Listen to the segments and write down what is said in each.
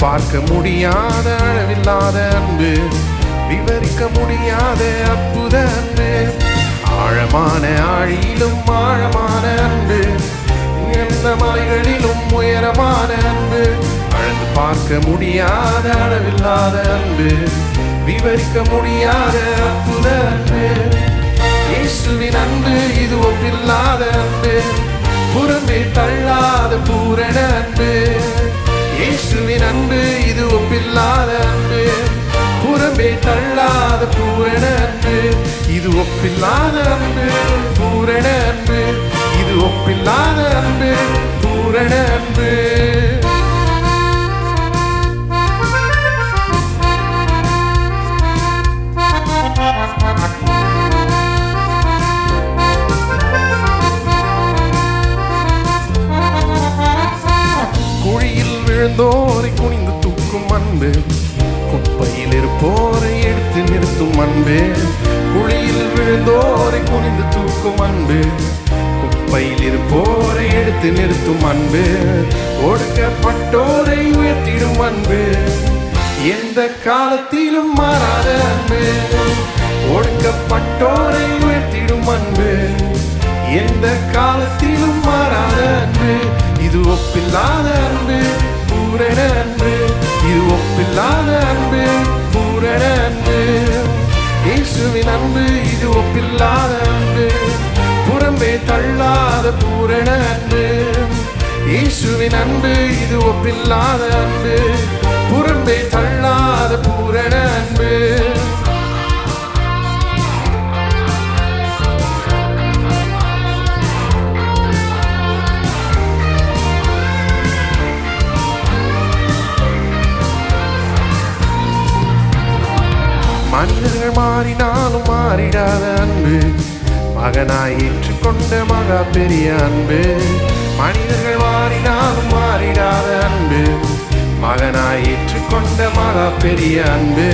பார்க்க முடியாத அளவில்லாத அன்பு, விவரிக்க முடியாத அற்புத அன்பு, ஆழமான ஆழியிலும் ஆழமான அன்பு, எந்த மலைகளிலும் உயரமான அன்பு, அழகு பார்க்க முடியாத அளவில்லாத அன்பு, விவரிக்க முடியாத அற்புத அன்பு. இயேசுவின் அன்பு இது ஒப்பில்லாத அன்பு, புறம்பே தள்ளாத பூரண அன்பு. இயேசுவின் அன்பு இது ஒப்பில்லாத அன்பு, புறம்பே தள்ளாத பூரண அன்பு. இது ஒப்பில்லாத அன்பு, பூரண அன்பு. இது ஒப்பில்லாத அன்பு, பூரண அன்பு. குழியில் விழுந்தோரை குனிந்து தூக்கும் அன்பு, குப்பையில் இருப்போரை எடுத்து நிறுத்தும் அன்பு. குழியில் விழுந்தோரை குனிந்து தூக்கும் அன்பு, குப்பையில் இருப்போரை எடுத்து நிறுத்தும் அன்பு, ஒடுக்கப்பட்டோரை உயர்த்திடும் அன்பு, எந்த காலத்திலும் மாறாத அன்பு. ஒடுக்கப்பட்டோரை உயர்த்திடும் அன்பு, எந்த காலத்திலும் மாறாத அன்பு. இது ஒப்பில்லாத அன்பு, பூரண அன்பு. இது ஒப்பில்லாத அன்பு, பூரண அன்பு. இயேசுவின் அன்பு இது ஒப்பில்லாத அன்பு, புறம்பே தள்ளாத பூரண அன்பு. இயேசுவின் அன்பு இது ஒப்பில்லாத அன்பு, புறம்பே தள்ளாத பூரண அன்பு. மனிதர்கள் மாறினாலும் மாறிடாத அன்பு, மகனாய் ஏற்றுக்கொண்ட மகா பெரிய அன்பு. மனிதர்கள் மாறினாலும் மாறிடாத அன்பு, மகனாய் ஏற்றுக்கொண்ட மகா பெரிய அன்பு.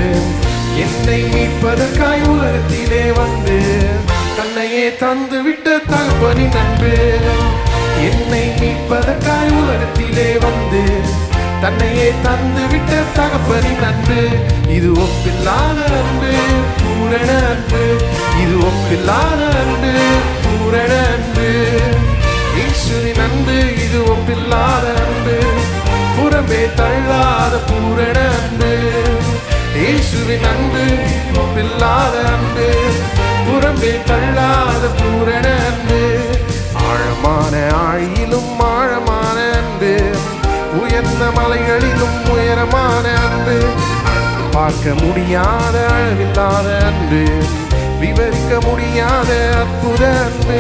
என்னை மீட்பதற்காய் உலகத்திலே வந்து தன்னையே தந்து விட்ட தகப்பனின் அன்பு. என்னை மீட்பதற்காய் உலகத்திலே வந்து தன்னையே தந்து விட்ட தகப்பனின் அன்பு. இது ஒப்பில்லாத அன்பு, பூரண அன்பு. இது ஒப்பில்லாத அன்பு, பூரண அன்பு. இயேசுவின் அன்பு இது ஒப்பில்லாத அன்பு, புறம்பே தள்ளாத பூரண அன்பு. இயேசுவின் அன்பு ஒப்பில்லாத அன்பு, புறம்பே தள்ளாத பூரண அன்பு, ஆழமான ஆழியிலும் ஆழமான அன்பு, உயர்ந்த மலைகளிலும் உயரமான அன்பு, பார்க்க முடியாத அளவில்லாத அன்பு, விவரிக்க முடியாத அற்புத அன்பு,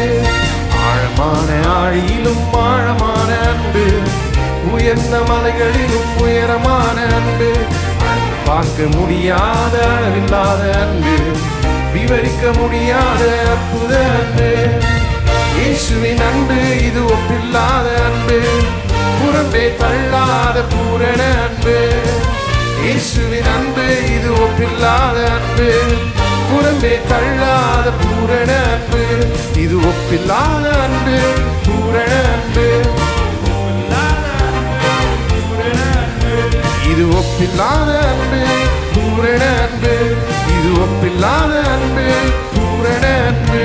ஆழமான ஆழியிலும் ஆழமான அன்பு, உயர்ந்த மலைகளிலும் உயரமான அன்பு, பார்க்க முடியாத அளவில்லாத அன்பு, விவரிக்க முடியாத அற்புத அன்பு. இயேசுவின் அன்பு இது ஒப்பில்லாத அன்பு, புறம்பே தள்ளாத பூரண அன்பு. இயேசுவின் அன்பு இது ஒப்பில்லாத அன்பு, புறம்பே தள்ளாத பூரண அன்பு. இது ஒப்பில்லாத அன்பு, பூரண அன்பு. இது ஒப்பில்லாத அன்பு, பூரண அன்பு. இது ஒப்பில்லாத அன்பு, பூரண அன்பு.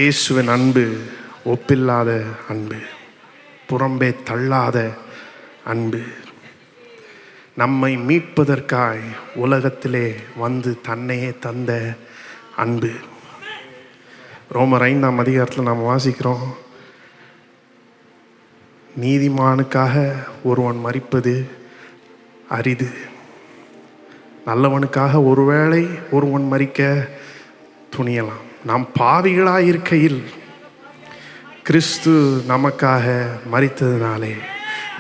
இயேசுவின் அன்பு ஒப்பில்லாத அன்பு, புறம்பே தள்ளாத அன்பு. நம்மை மீட்பதற்காய் உலகத்திலே வந்து தன்னையே தந்த அன்பு. ரோமர் 5ஆம் அதிகாரத்தில் நாம் வாசிக்கிறோம், நீதிமானுக்காக ஒருவன் மரிப்பது அரிது, நல்லவனுக்காக ஒருவேளை ஒருவன் மரிக்க துணியலாம். நாம் பாவிகளாயிருக்கையில் கிறிஸ்து நமக்காக மரித்ததினாலே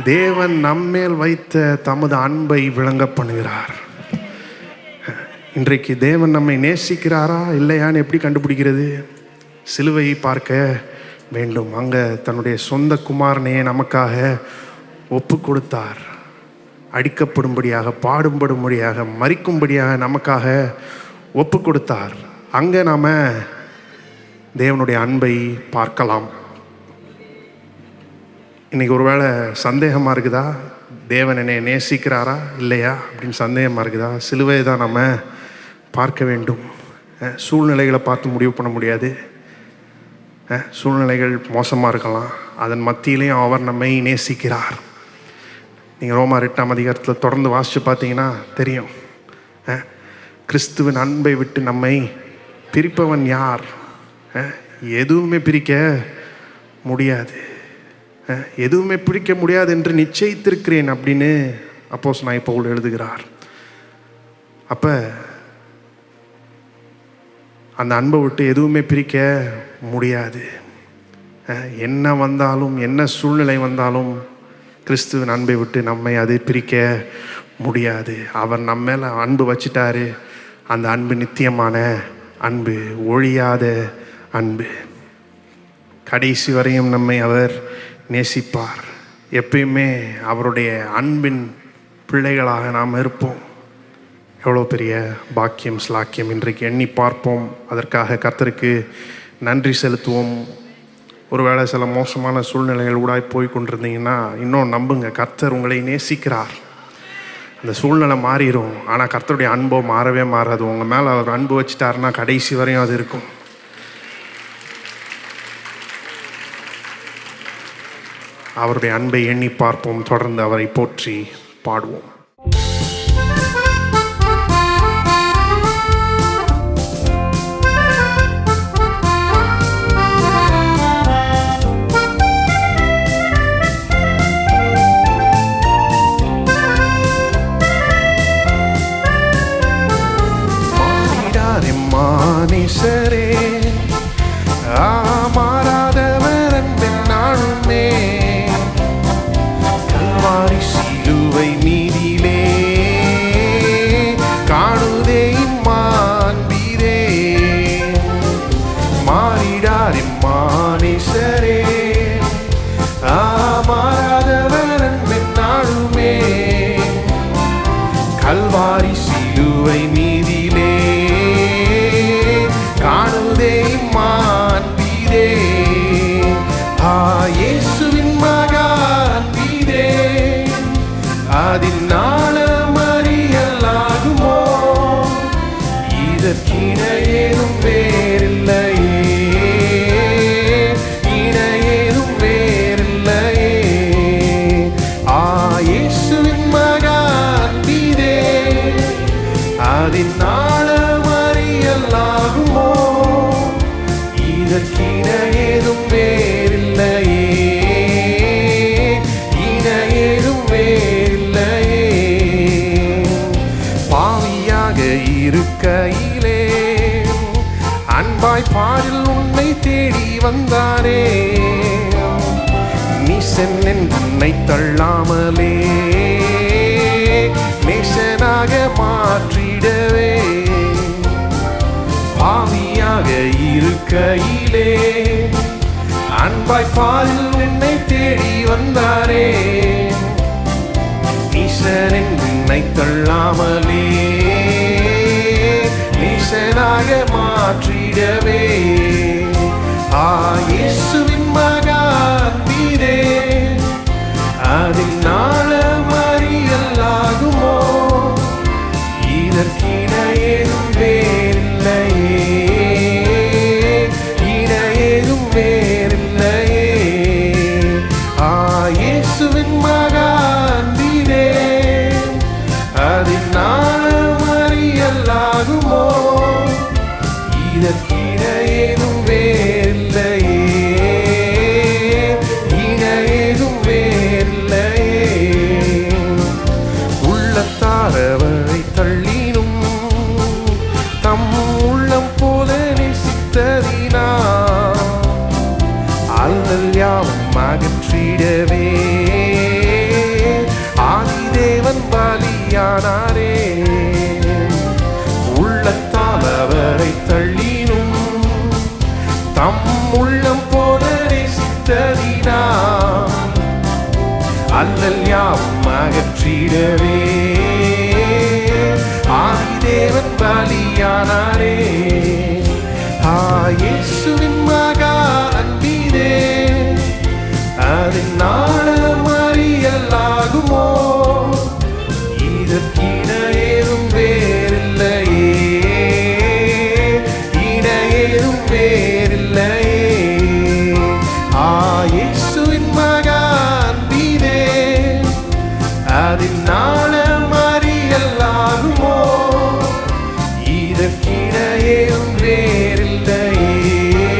தேவன் நம்மேல் வைத்த தமது அன்பை விளங்க பண்ணுகிறார். இன்றைக்கு தேவன் நம்மை நேசிக்கிறாரா இல்லையான்னு எப்படி கண்டுபிடிக்கிறது? சிலுவையை பார்க்க வேண்டும். அங்கே தன்னுடைய சொந்த குமாரனையே நமக்காக ஒப்பு கொடுத்தார். அடிக்கப்படும்படியாக, பாடும்படும்படியாக, மரிக்கும்படியாக நமக்காக ஒப்பு கொடுத்தார். அங்கே நாம் தேவனுடைய அன்பை பார்க்கலாம். இன்றைக்கி ஒரு வேளை சந்தேகமாக இருக்குதா? தேவன் என்னை நேசிக்கிறாரா இல்லையா அப்படின்னு சந்தேகமாக இருக்குதா? சிலுவையை தான் நம்ம பார்க்க வேண்டும். சூழ்நிலைகளை பார்த்து முடிவு பண்ண முடியாது. சூழ்நிலைகள் மோசமாக இருக்கலாம், அதன் மத்தியிலையும் அவர் நம்மை நேசிக்கிறார். நீங்கள் ரோமர் 8ஆம் அதிகாரத்தில் தொடர்ந்து வாசித்து பார்த்தீங்கன்னா தெரியும். கிறிஸ்துவின் அன்பை விட்டு நம்மை பிரிப்பவன் யார்? எதுவுமே பிரிக்க முடியாது. எதுவுமே பிரிக்க முடியாது என்று நிச்சயித்திருக்கிறேன் அப்படின்னு அப்போஸ்தலனாகிய பவுல் எழுதுகிறார். அப்போ அந்த அன்பை விட்டு எதுவுமே பிரிக்க முடியாது. என்ன வந்தாலும், என்ன சூழ்நிலை வந்தாலும் கிறிஸ்துவின் அன்பை விட்டு நம்மை அது பிரிக்க முடியாது. அவர் நம்ம மேலே அன்பு வச்சிட்டாரு. அந்த அன்பு நித்தியமான அன்பு, ஒழியாத அன்பு. கடைசி வரையும் நம்மை அவர் நேசிப்பார். எப்பயுமே அவருடைய அன்பின் பிள்ளைகளாக நாம் இருப்போம். எவ்வளோ பெரிய பாக்கியம், ஸ்லாக்கியம் இன்றைக்கு எண்ணி பார்ப்போம். அதற்காக கர்த்தருக்கு நன்றி செலுத்துவோம். ஒருவேளை சில மோசமான சூழ்நிலைகள் கூட போய் கொண்டிருந்தீங்கன்னா இன்னும் நம்புங்க, கர்த்தர் உங்களை நேசிக்கிறார். அந்த சூழ்நிலை மாறிடும், ஆனால் கர்த்தருடைய அன்போ மாறவே மாறாது. உங்கள் மேலே அவர் அன்பு வச்சுட்டாருன்னா கடைசி வரையும் அது இருக்கும். அவருடைய அன்பை எண்ணி பார்ப்போம். தொடர்ந்து அவரை போற்றி பாடுவோம். மானிசரே மாறாதவர் அன்பின் நாளுமே, கல்வாரி சிலுவை மீதிலே காணுதே மாண்பீரே. மாறிடார் மானிசரே மாறாதவர் அன்பின் நாளுமே, கல்வாரி சிலுவை மீதிலே காணுதே மாண்பீரே. இயேசுவின் மகான்பீரே, அதினாலும் அறியலாகுமோ? இதற்கிணையேதும் வேறில்லையே, இணையேதும் வேறில்லையே. இயேசுவின் மகான்பீரே, அதினாலும் அறியலாகுமோ? இதற்கிணையேதும் வேறில்லையே, இணையேதும் வேறில்லையே. பாவியாக இருக்கையிலே அன்பாய் பாரில் உன்னை தேடி வந்தாரே. நீசன் உன்னை தள்ளாமலே நேசனாக மாற்றிடவே. பாவியாக இருக்கையிலே அன்பாய் பாரில் உன்னை தேடி வந்தாரே. நீசன் உன்னை தள்ளாமலே நீசனாக மாற்றிடவே. இயேசுவின் மகான்பீரே, அதினாலும் அறியலாகுமோ? இதற்கிணையேதும் வேறில்லையே, இணையேதும் வேறில்லையே. இயேசுவின் மகான்பீரே, அதினாலும் அறியலாகுமோ? இதற்கிணையேதும் வேறில்லையே, இணையேதும் வேறில்லையே. உள்ளத்தாரவரை தள்ளினும் தம் உள்ளம் போல நேசித்ததினா, அல்லல் யாவும் அகற்றிடவே ஆதிதேவன் பலியானாரே. உள்ளத்தால் அவரை தள்ளினும் தம் உள்ளம் போல நேசித்ததினா, அல்லல் யாவும் அகற்றிடவே ஆதிதேவன் பலியானாரே. இயேசுவின் மகான்பீரே, அதினாலும் எல்லாகுமோ? இதற்கிட ஏதும் வேறில்லையே, இட ஏதும் வேறில்லையே. இயேசுவின் மகன் வீரே, அதில் நாளம் அறியலாகுமோ? இதற்கிட ஏதும் வேறில்லையே,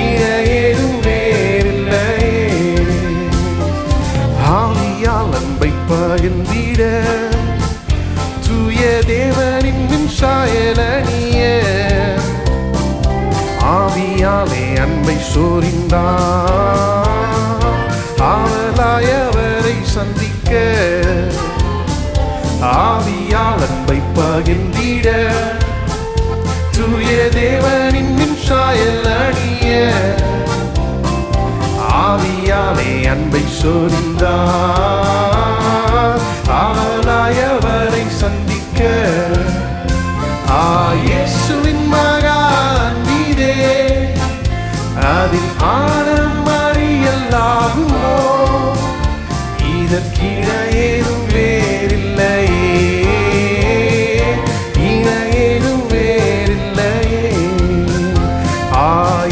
இட ஏதும் வேறில்லையே. ஆவியால் அன்பை பகிர்ந்திட தூய தேவனின் மின்சாயலனிய, ஆவியாலே அன்பை சோரிந்தார் ஆவலாயவரை சந்திக்க. ஆவியால் அன்பை பகிர்ந்திட தூய தேவனின் மின்சாயலனிய, ஆவியாலே அன்பை சோரிந்தார் ஆவலாயவரை சந்திக்க. இயேசுவின் மகன் வீரே, அதில் ஆழம் அறியலாகுமோ? இதற்கிட ஏதும் வேறில்லையே, இட ஏதும் வேறில்லையே.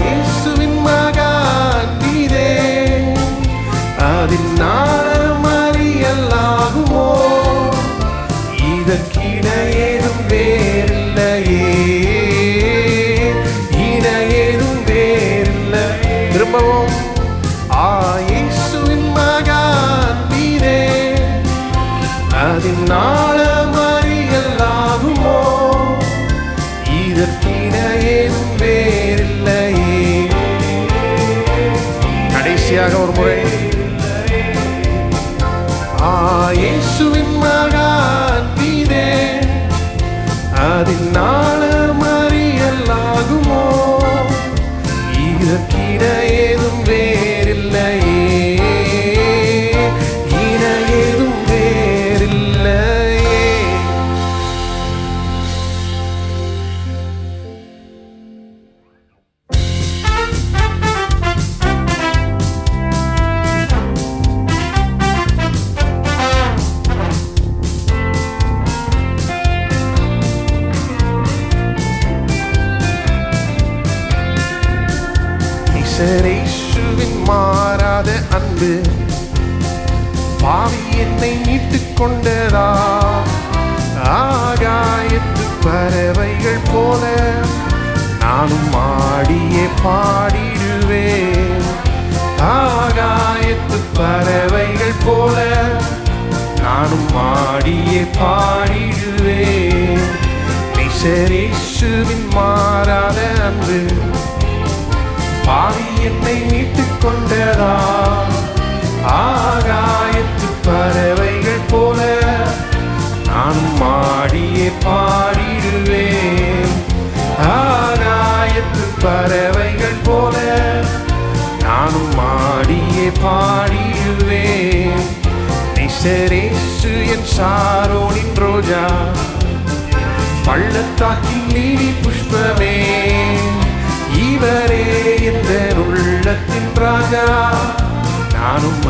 இயேசுவின் மகன் வீரே, அதில் நாளம் அறியலாகுமோ? இதற்கிட ஏதும் வேறில்லையே, இட ஏதும் வேறில்லையே. திரும்பவும் இயேசுவின் மகன் வீரே, அதில் நாளம் அறியலாகுமோ? இதற்கிட ஏதும் வேறில்லையே. கடைசியாக ஒரு முறை இயேசுவின் மகன் வீரே, அதில் நாளம் அறியலாகுமோ? இதற்கிட ஏதும் வேறில்லையே, இட ஏதும் வேறில்லையே. இயேசுவின் மாறாத அன்பு பாவி என்னை மீட்டுக் கொண்டதா? ஆகாயத்து பறவைகள் போல நானும் ஆடியே பாடிடுவேன். ஆகாயத்து பறவைகள் போல நானும் ஆடியே பாடிடுவேன். இயேசுவின் மாறாத அன்பு பாவி என்னை மீட்டுக் கொண்டதா? ஆகாயத்து பறவைகள் போல நானும் ஆடியே பாடிடுவேன். ஆகாயத்து பறவைகள் போல நானும் ஆடியே பாடிடுவேன். நேசரேசு என் சாரோனின் ரோஜா, பள்ளத்தாக்கின் நீலி புஷ்பமே, இவரே எந்த உள்ளத்தின் ராஜா, நானும்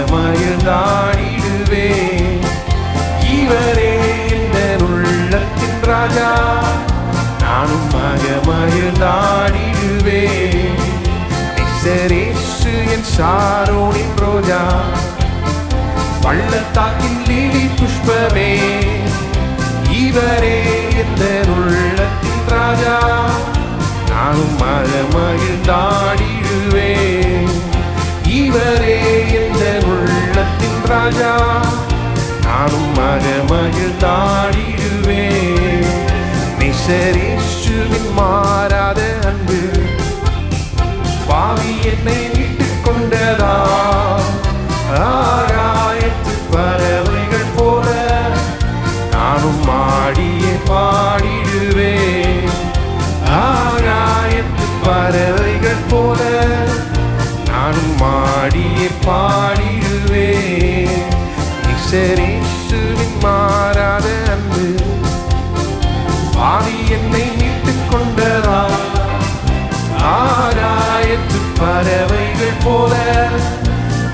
மகிழ்ந்தாடிடுவேன். இவரே எந்த உள்ளத்தின் ராஜா, நானும் மகிழ்ந்தாடிடுவேன். நேசரேசு என் சாரோனின் ரோஜா, பள்ளத்தாக்கின் லீலி புஷ்பமே, இவரே எந்த உள்ளத்தின் ராஜா, நானும் மகிழ்ந்தாடிடுவேன். இவரே எந்த உள்ளத்தின் ராஜா, நானும் மகிழ்ந்தாடிடுவேன். நேசரேசுவின் மாறாத அன்பு பாவி என்னை மீட்டுக் கொண்டதா? ஆகாயத்து பறவைகள் போல நானும் ஆடியே பாடிடுவேன். ஆகாயத்து பறவைகள் போல நானும் ஆடியே பாடிடுவேன். நேசரேசுவின் மாறாத அன்பு பாவி என்னை மீட்டுக் கொண்டதா? ஆகாயத்து பறவைகள் போல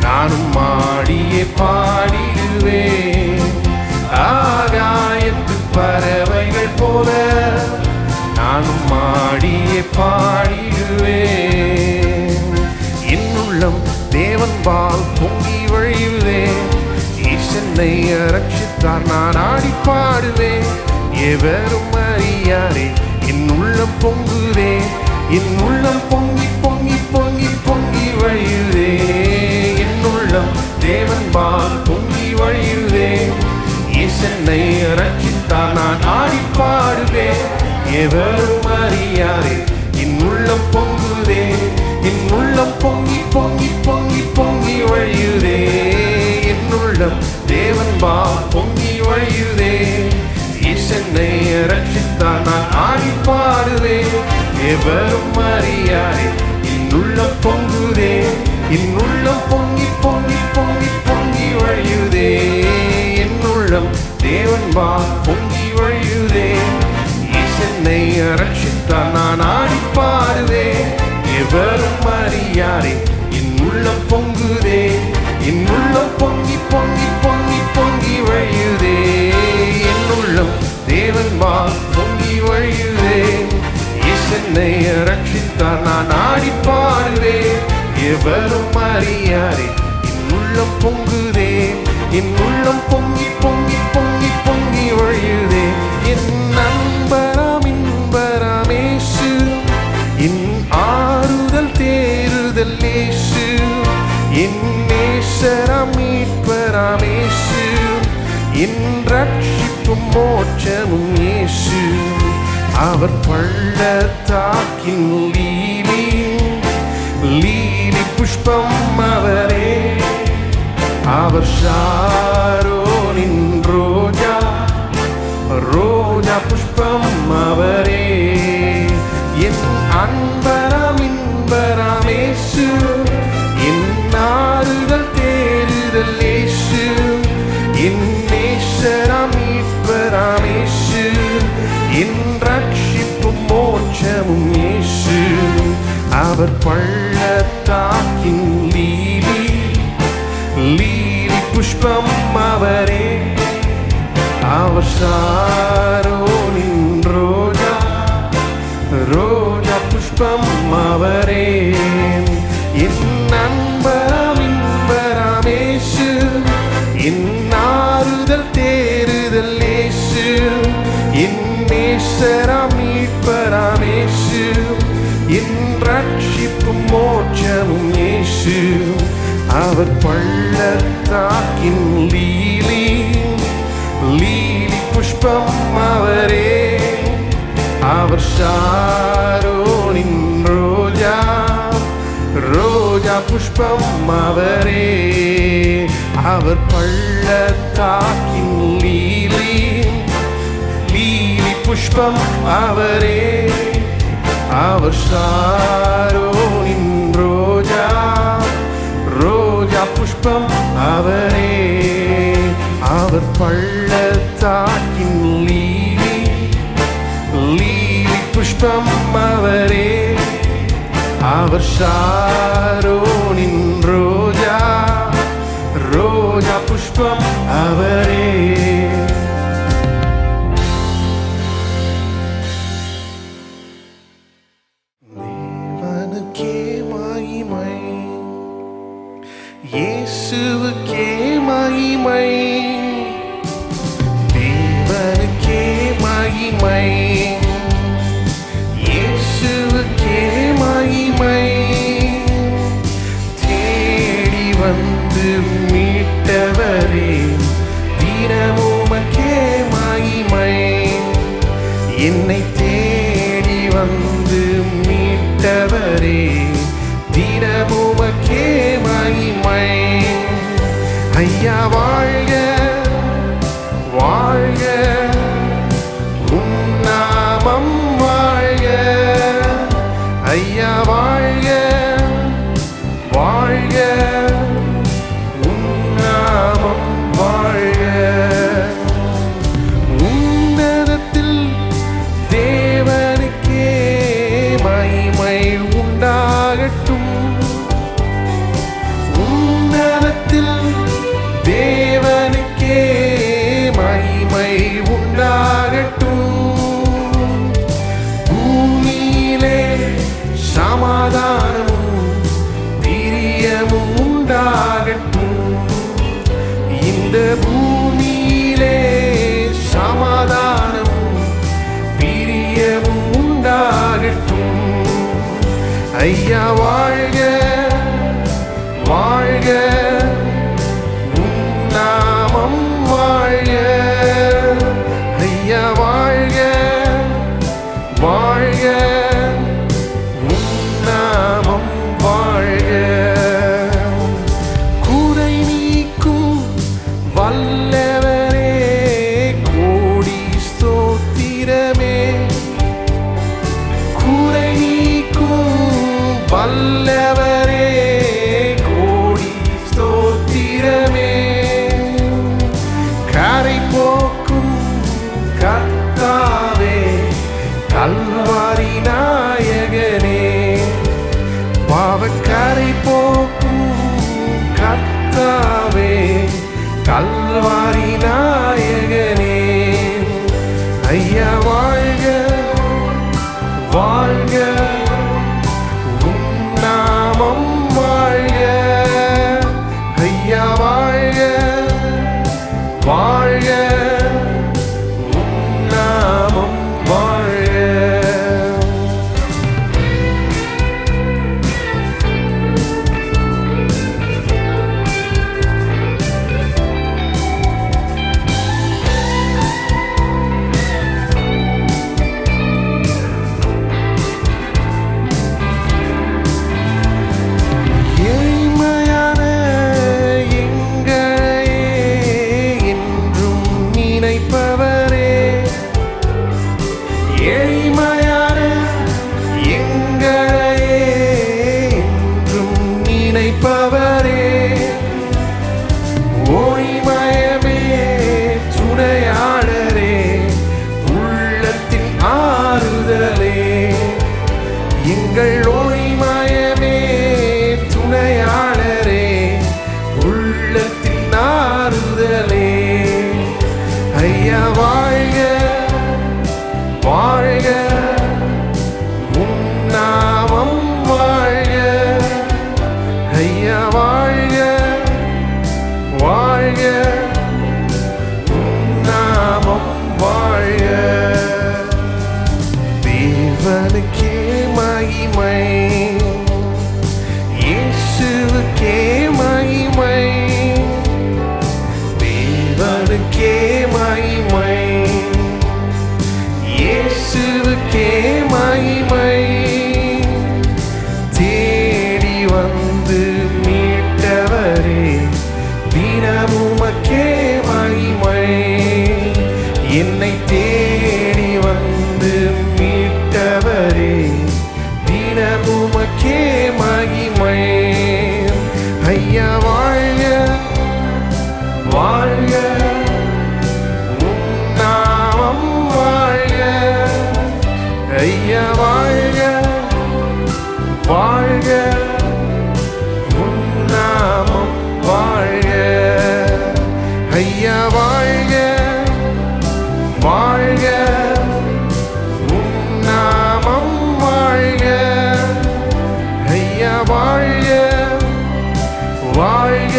நானும் ஆடியே பாடிடுவேன். ஆகாயத்து பறவைகள் போல நானும் ஆடியே பாடிடுவேன். என் உள்ளம் தேவன்பால் பொங்கி வழியுதே. ஈசனை ரட்சித்தார் நான் ஆடி பாடுவேன். எவரும் அறியாரே என் உள்ளம் பொங்குதே. என் உள்ளம் பொங்கி பொங்கி பொங்கி பொங்கி வழியுதே. என் உள்ளம் தேவன்பால் பொங்கி வழியுதே. ஈசனை ரட்சித்தார் நான் ஆடி பாடுவேன். எவரும் அறியாரே என் உள்ளம் பொங்குதே. என் உள்ளம் பொங்கி பொங்கி பொங்கி பொங்கி வழியுதே. என் உள்ளம் தேவன்பால் பொங்கி வழியுதே. ஈசனை ரட்சித்தார் நான் ஆடி பாடுவேன். எவரும் அறியாரே என் உள்ளம் பொங்குதே. என் உள்ளம் பொங்கி பொங்கி பொங்கி பொங்கி வழியுதே. என் உள்ளம் தேவன்பால் பொங்கி வழியுதே. ஈசனை ரட்சித்தார் நான் ஆடி பாடுவேன். எவரும் அறியாரே என் உள்ளம் பொங்குதே. என் உள்ளம் பொங்கி பொங்கி பொங்கி பொங்கி வழியுதே. என் உள்ளம் தேவன்பால் பொங்கி வழியுதே. ஈசனை ரட்சித்தார் நான் ஆடி பாடுவேன். எவரும் அறியாரே என் உள்ளம் பொங்குதே. என் உள்ளம் பொங்கி பொங்கி பொங்கி பொங்கி வழியுதே. என் நண்பராம் இன்பராம் இயேசு. என் ஆறுதல் தேறுதல் இயேசு. என் நேசராம் மீட்பராம் இயேசு. என் ரட்சிப்பும் மோட்சமும் இயேசு. அவர் பள்ளத்தாக்கின் லீலி லீலி புஷ்பம் அவரே. அவர் ஷாரோனின் ரோஜா ரோஜா புஷ்பம் அவரே. என் அன்பராம் இன்பராம் இயேசு. என் ஆறுதல் தேறுதல் இயேசு. என் நேசராம் மீட்பராம் இயேசு. என் ரட்சிப்பும் மோட்சமும் இயேசு. அவர் பள்ளத்தாக்கின் லீலி லீலி புஷ்பம் அவரே. அவர் ஷாரோனின் ரோஜா ரோஜா புஷ்பம் அவரே. என் நண்பராம் இன்பராம் இயேசு. என் ஆறுதல் தேறுதல் இயேசு. என் நேசராம் மீட்பராம் இயேசு. என் ரட்சிப்பும் மோட்சமும் இயேசு. அவர் பள்ளத்தாக்கின் லீலி லீலி புஷ்பம் அவரே. அவர் ஷாரோனின் ரோஜா ரோஜா புஷ்பம் அவரே. அவர் பள்ளத்தாக்கின் லீலி லீலி புஷ்பம் அவரே. அவர் ஷாரோனின் ரோஜா ரோஜா புஷ்பம் அவரே. அவர் பள்ளத்தாக்கின் லீலி லீலி புஷ்பம் அவரே. அவர் ஷாரோனின் ரோஜா ரோஜா புஷ்பம் அவரே. தேவனுக்கே மகிமை. இயேசுவுக்கே மகிமை. தேவனுக்கே மகிமை. இயேசுவுக்கே மகிமை. தேடி வந்து மீட்டவரே தினமுமக்கே மகிமை. என்னை தேடி வந்து மீட்டவரே தினமுமக்கே மகிமை. ஐயா வாழ்க வாழ்க உம் நாமம் வாழ்க. ஐயா வாழ்க வாழ்க உம் நாமம் வாழ்க. உன்னதத்தில் ஐயா வாழ்க வாழ்க, உம் நாமம் வாழ்க. ஐயா வாழ்க வாழ்க, உம் நாமம் வாழ்க. குறை நீக்கும் வல்லவரே கோடி ஸ்தோத்திரமே. குறை நீக்கும் வல்லவரே கோடி ஸ்தோத்திரமே. கரை போக்கும் கர்த்தாவே கல்வாரி நாயகனே. பாவக்கரை போக்கும் கர்த்தாவே கல்வாரி நாயகனே. ஐயா வாழ்க வாழ்க, உம் நாமம் வாழ்க. ஐயா வாழ்க வாழ்க, உம் நாமம் வாழ்க. எங்கள் ஓய்மயமே துணையாளரே, உள்ளத்தின் ஆறுதலே. ஐயா வாழ்க வாழ்க, உம் நாமம் வாழ்க. ஐயா வாழ்க வாழ்க, உம் நாமம் வாழ்க. தேவனுக்கே மகிமை, இயேசுவுக்கே மகிமை. தேவனுக்கே மகிமை, இயேசுவுக்கே மகிமை. தேடி வந்து மீட்டவரே தினமுமக்கே மகிமை. என்னை தேடி வந்து மீட்டவரே தினமுமக்கே மகிமை. ஐயா வாழ்க வாழ்க, உம் நாமம் வாழ்க. ஐயா வாழ்க வாழ்க, உம் நாமம் வாழ்க. ஐயா வாழ்க வாழ்க, உம் நாமம் வாழ்க. ஐயா வாழ்க வாழ்க,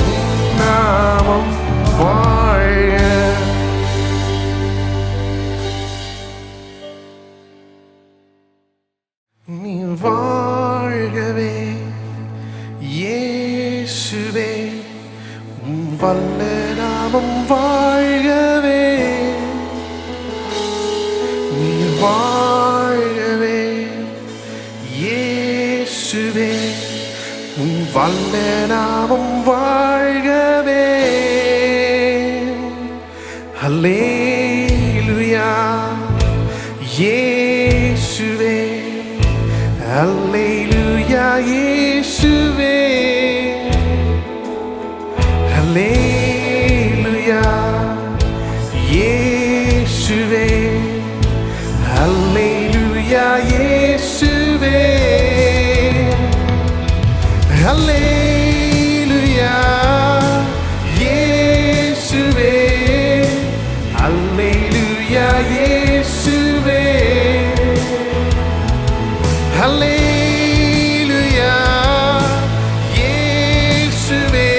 உம் நாமம் வாழ்க. நீ வாழ்கவே இயேசுவே, உம் வல்ல நாமம் வாழ்கவே. நீ வாழ்கவே இயேசுவே, உம் வல்ல நாமம் வாழ்கவே. அல்லேலூயா இயேசுவே, அல்லேலூயா இயேசுவே. அல்லேலூயா இயேசுவே, அல்லேலூயா இயேசுவே. அல்லேலூயா இயேசுவே, அல்லேலூயா இயேசுவே. அல்லேலூயா இயேசுவே,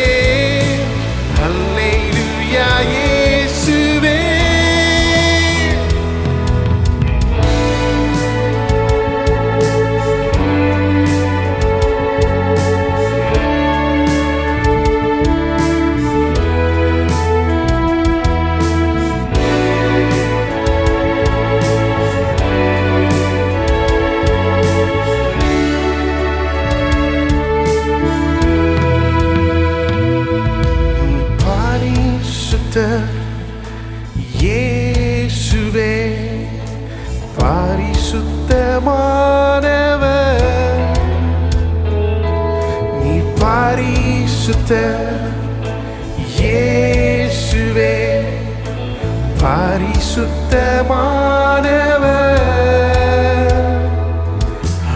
இயேசுவே பரிசுத்தமானவர்.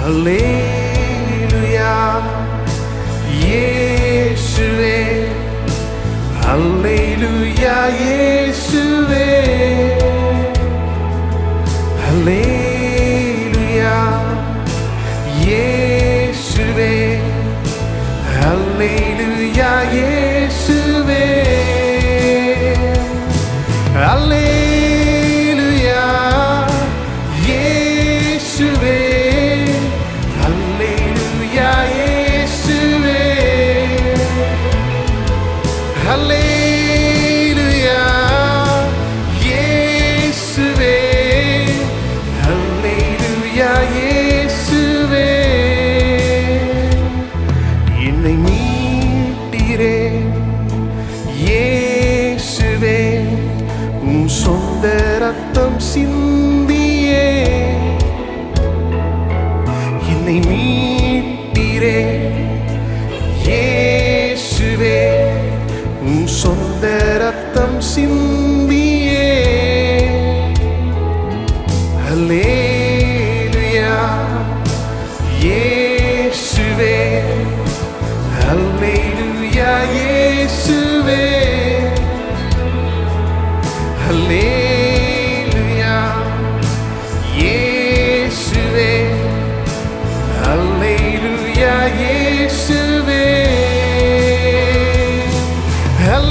அல்லேலூயா இயேசுவே, அல்லேலூயா இயேசுவே, அல்லேலூயா இயேசுவே, அல்லேலூயா இயேசுவே, அல்லேலூயா இயேசுவே, அல்லேலூயா இயேசுவே, அல்லேலூயா இயேசுவே, அல்லேலூயா இயேசுவே. என்னை மீட்டீரே இயேசுவே, உம் சொந்த ரத்தம் சிந்தியே. என்னை மீட்டீரே இயேசுவே, உம் சொந்த ரத்தம் சிந்தியே. அல்லேலூயா இயேசுவே, அல்லேலூயா இயேசுவே, அல்லேலூயா இயேசுவே, அல்லேலூயா இயேசுவே,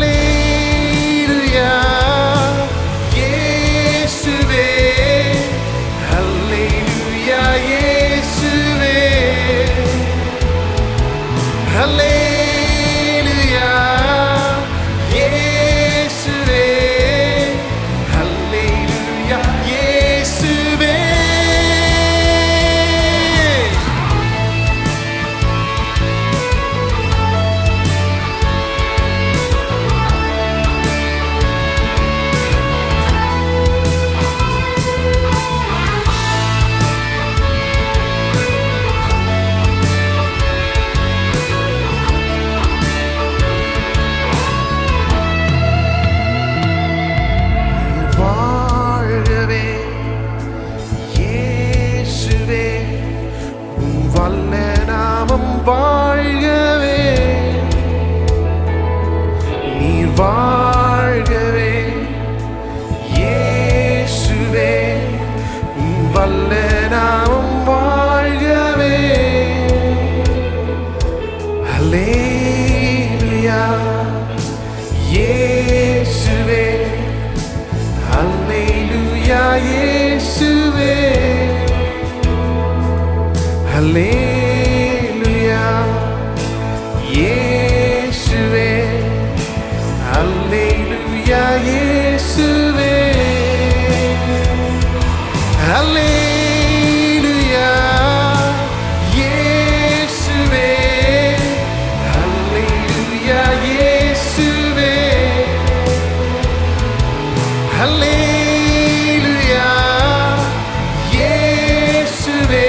அல்லேலூயா இயேசுவே, அல்லேலூயா இயேசுவே, அல்லேலூயா இயேசுவே, அல்லேலூயா இயேசுவே. வாழ்கவே இயேசுவே, உம் வல்ல நாமம் வாழ்கவே. நீர் வாழ்கவே இயேசுவே, உம் வல்ல நாமம் வாழ்கவே. அல்லேலூயா இயேசுவே, அல்லேலூயா இயேசுவே, அல்லேலூயா இயேசுவே, அல்லேலூயா இயேசுவே, அல்லேலூயா இயேசுவே, அல்லேலூயா இயேசுவே, அல்லேலூயா இயேசுவே,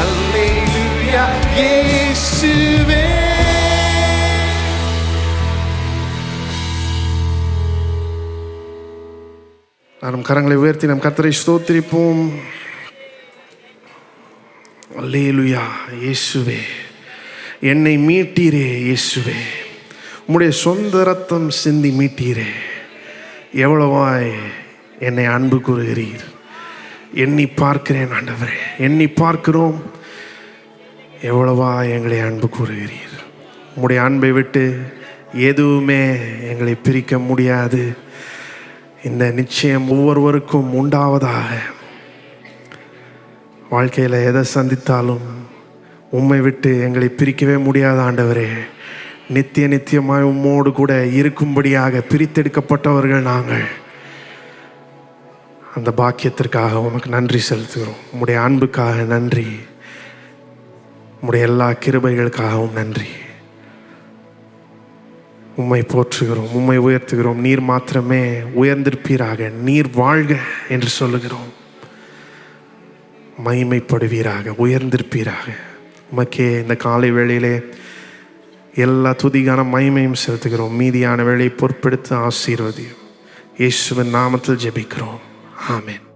அல்லேலூயா இயேசுவே. நம் கரங்களை உயர்த்தி நம் கர்த்தரை ஸ்தோத்திரிப்போம். அல்லேலூயா இயேசுவே, என்னை மீட்டீரே இயேசுவே, உம்முடைய சொந்த ரத்தம் சிந்தி மீட்டீரே. எவ்வளவாய் என்னை அன்பு கூறுகிறீர். எண்ணி பார்க்கிறேன் ஆண்டவரே, எண்ணி பார்க்கிறோம். எவ்வளவா எங்களை அன்பு கூறுகிறீர். உம்முடைய அன்பை விட்டு எதுவுமே எங்களை பிரிக்க முடியாது. இந்த நிச்சயம் ஒவ்வொருவருக்கும் உண்டாவதாக. வாழ்க்கையில் எதை சந்தித்தாலும் உம்மை விட்டு எங்களை பிரிக்கவே முடியாத ஆண்டவரே. நித்திய நித்தியமாய் உம்மோடு கூட இருக்கும்படியாக பிரித்தெடுக்கப்பட்டவர்கள் நாங்கள். அந்த பாக்கியத்திற்காக உமக்கு நன்றி செலுத்துகிறோம். உம்முடைய அன்புக்காக நன்றி, உம்முடைய எல்லா கிருபைகளுக்காகவும் நன்றி. உம்மை போற்றுகிறோம், உம்மை உயர்த்துகிறோம். நீர் மாத்திரமே உயர்ந்திருப்பீராக, நீர் வாழ்க என்று சொல்லுகிறோம். மகிமைப்படுவீராக, உயர்ந்திருப்பீராக. உமக்கே இந்த காலை வேளையிலே எல்லா துதிகான மகிமையும் செலுத்துகிறோம். மீதியான வேளையை பொறுப்பெடுத்து ஆசீர்வதியும். இயேசுவின் நாமத்தில் ஜெபிக்கிறோம். ஆமென்.